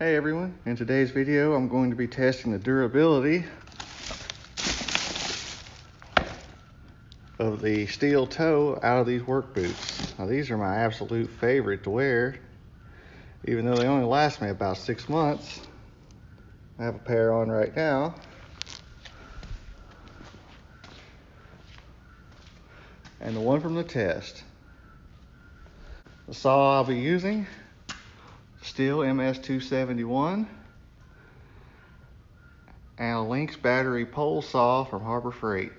Hey everyone, in today's video I'm going to be testing the durability of the steel toe out of these work boots. Now these are my absolute favorite to wear, even though they only last me about 6 months. I have a pair on right now. And the one from the test. The saw I'll be using, Stihl MS271, and a Lynxx battery pole saw from Harbor Freight.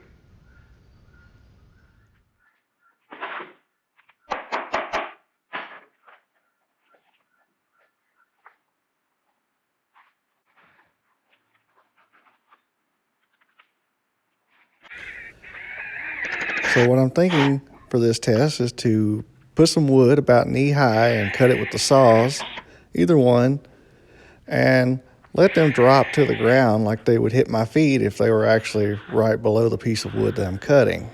So what I'm thinking for this test is to put some wood about knee high and cut it with the saws, either one, and let them drop to the ground like they would hit my feet if they were actually right below the piece of wood that I'm cutting.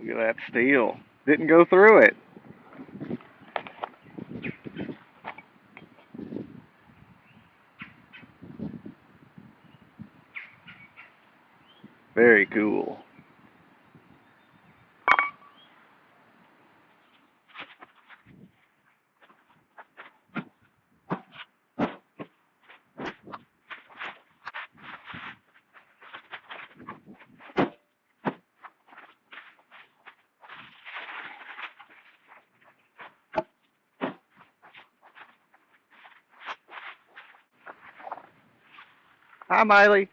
Look at that steel. Didn't go through it. Very cool. Hi, Miley.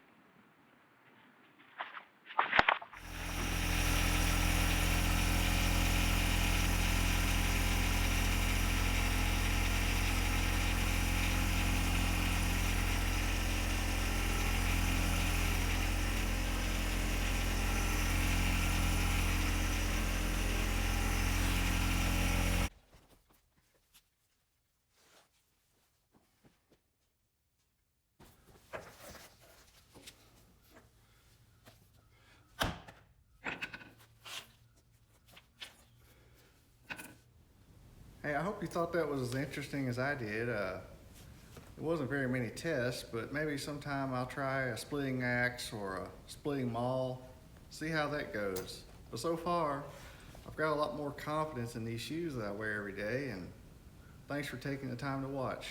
Hey, I hope you thought that was as interesting as I did. It wasn't very many tests, but maybe sometime I'll try a splitting axe or a splitting maul, see how that goes. But so far, I've got a lot more confidence in these shoes that I wear every day, and thanks for taking the time to watch.